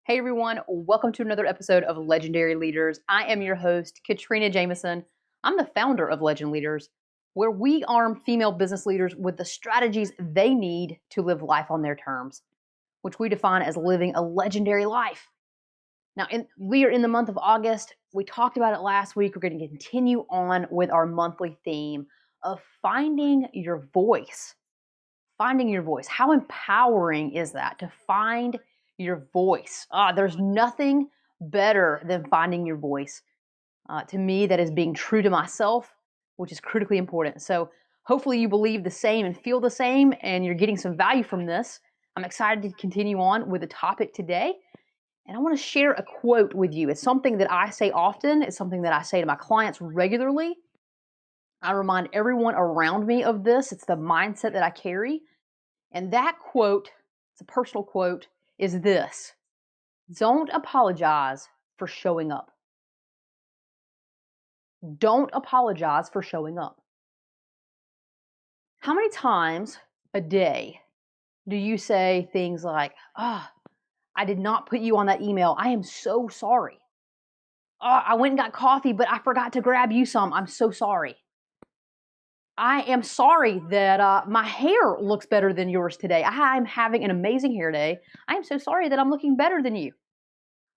Hey everyone, welcome to another episode of Legendary Leaders. I am your host, Katrina Jameson. I'm the founder of Legend Leaders, where we arm female business leaders with the strategies they need to live life on their terms, which we define as living a legendary life. Now, we are in the month of August. We talked about it last week. We're going to continue on with our monthly theme of finding your voice. Finding your voice. How empowering is that to find your voice? There's nothing better than finding your voice. To me, that is being true to myself, which is critically important. So hopefully you believe the same and feel the same, and you're getting some value from this. I'm excited to continue on with the topic today. And I want to share a quote with you. It's something that I say often. It's something that I say to my clients regularly. I remind everyone around me of this. It's the mindset that I carry. And that quote, it's a personal quote, is this: don't apologize for showing up. Don't apologize for showing up. How many times a day do you say things like, I did not put you on that email. I am so sorry. I went and got coffee, but I forgot to grab you some. I'm so sorry. I am sorry that my hair looks better than yours today. I'm having an amazing hair day. I am so sorry that I'm looking better than you.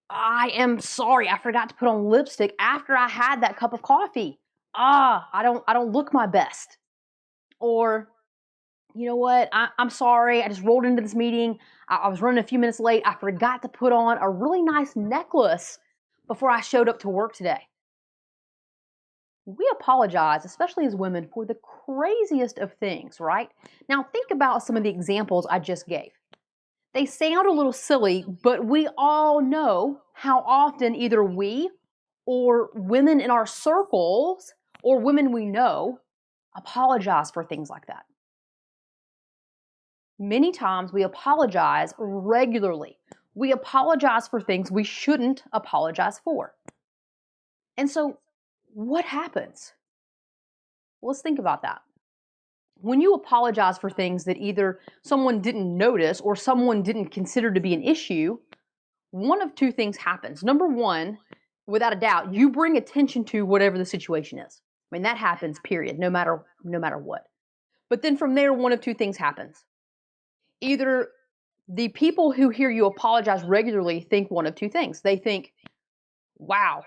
I am sorry. I forgot to put on lipstick after I had that cup of coffee. I don't look my best. Or, you know what? I'm sorry. I just rolled into this meeting. I was running a few minutes late. I forgot to put on a really nice necklace before I showed up to work today. We apologize, especially as women, for the craziest of things, right? Now, think about some of the examples I just gave. They sound a little silly, but we all know how often either we or women in our circles or women we know apologize for things like that. Many times we apologize regularly. We apologize for things we shouldn't apologize for. And so, what happens? Well, let's think about that. When you apologize for things that either someone didn't notice or someone didn't consider to be an issue, one of two things happens. Number one, without a doubt, you bring attention to whatever the situation is. I mean, that happens, period, no matter what. But then from there, one of two things happens. Either the people who hear you apologize regularly think one of two things. They think, wow,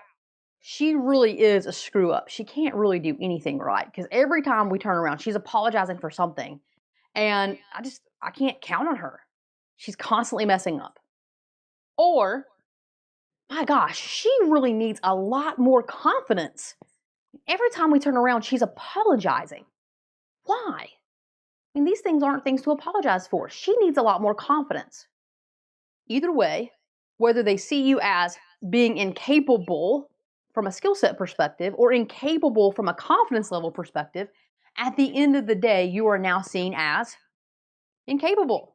she really is a screw up. She can't really do anything right, because every time we turn around, she's apologizing for something. And I can't count on her. She's constantly messing up. Or, my gosh, she really needs a lot more confidence. Every time we turn around, she's apologizing. Why? I mean, these things aren't things to apologize for. She needs a lot more confidence. Either way, whether they see you as being incapable from a skill set perspective or incapable from a confidence level perspective, at the end of the day, you are now seen as incapable.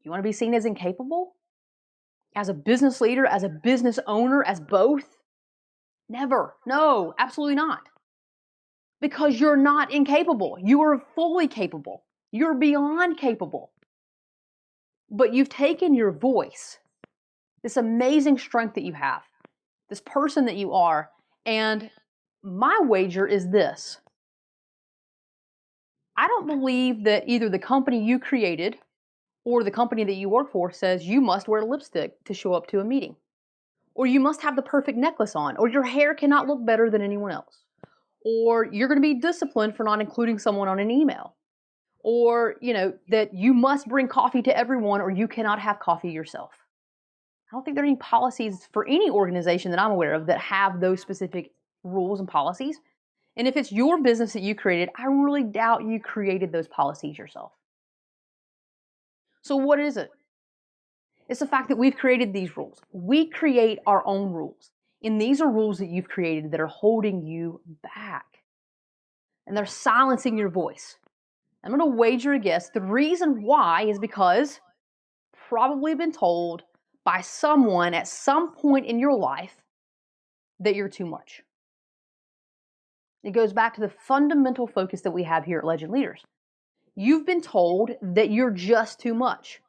You want to be seen as incapable? As a business leader, as a business owner, as both? Never. No, absolutely not. Because you're not incapable. You are fully capable. You're beyond capable. But you've taken your voice, this amazing strength that you have, this person that you are, and my wager is this. I don't believe that either the company you created or the company that you work for says you must wear lipstick to show up to a meeting, or you must have the perfect necklace on, or your hair cannot look better than anyone else, or you're going to be disciplined for not including someone on an email, or, that you must bring coffee to everyone or you cannot have coffee yourself. I don't think there are any policies for any organization that I'm aware of that have those specific rules and policies. And if it's your business that you created, I really doubt you created those policies yourself. So what is it? It's the fact that we've created these rules. We create our own rules. And these are rules that you've created that are holding you back. And they're silencing your voice. I'm going to wager a guess. The reason why is because probably been told by someone at some point in your life that you're too much. It goes back to the fundamental focus that we have here at Legend Leaders. You've been told that you're just too much.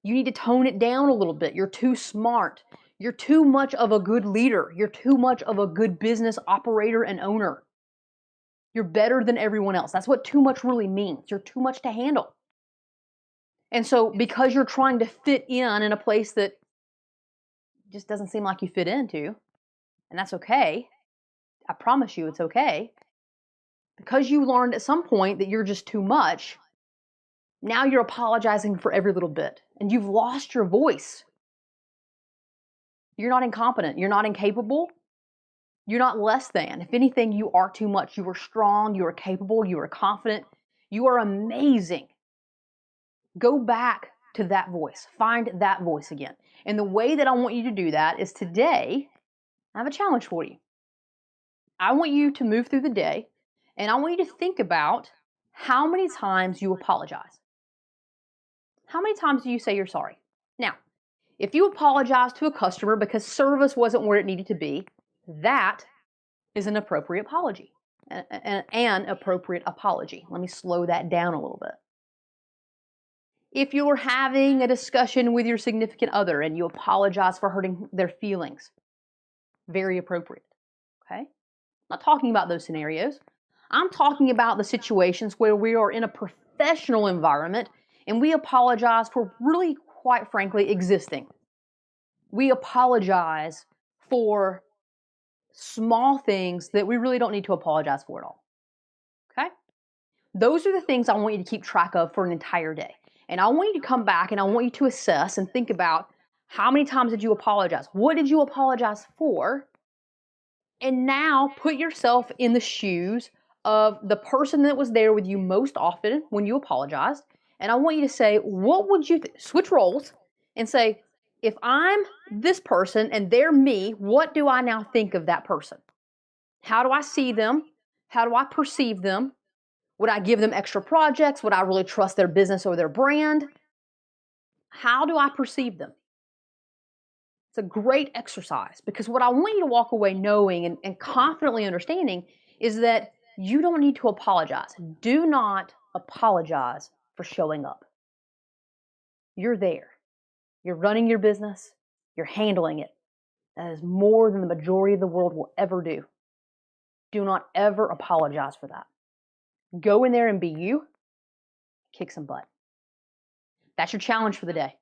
You need to tone it down a little bit. You're too smart. You're too much of a good leader. You're too much of a good business operator and owner. You're better than everyone else. That's what too much really means. You're too much to handle. And so because you're trying to fit in a place that just doesn't seem like you fit into, and that's okay. I promise you it's okay. Because you learned at some point that you're just too much, now you're apologizing for every little bit, and you've lost your voice. You're not incompetent. You're not incapable. You're not less than. If anything, you are too much. You are strong. You are capable. You are confident. You are amazing. Go back to that voice. Find that voice again. And the way that I want you to do that is today, I have a challenge for you. I want you to move through the day, and I want you to think about how many times you apologize. How many times do you say you're sorry? Now, if you apologize to a customer because service wasn't where it needed to be, that is an appropriate apology. An appropriate apology. Let me slow that down a little bit. If you're having a discussion with your significant other and you apologize for hurting their feelings, very appropriate. Okay? I'm not talking about those scenarios. I'm talking about the situations where we are in a professional environment and we apologize for really, quite frankly, existing. We apologize for small things that we really don't need to apologize for at all. Okay? Those are the things I want you to keep track of for an entire day. And I want you to come back and I want you to assess and think about how many times did you apologize? What did you apologize for? And now put yourself in the shoes of the person that was there with you most often when you apologized. And I want you to say, what would you switch roles and say, if I'm this person and they're me, what do I now think of that person? How do I see them? How do I perceive them? Would I give them extra projects? Would I really trust their business or their brand? How do I perceive them? It's a great exercise because what I want you to walk away knowing and confidently understanding is that you don't need to apologize. Do not apologize for showing up. You're there. You're running your business. You're handling it. That is more than the majority of the world will ever do. Do not ever apologize for that. Go in there and be you. Kick some butt. That's your challenge for the day.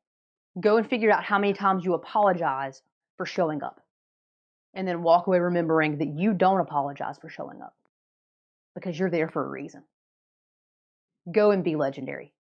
Go and figure out how many times you apologize for showing up. And then walk away remembering that you don't apologize for showing up because you're there for a reason. Go and be legendary.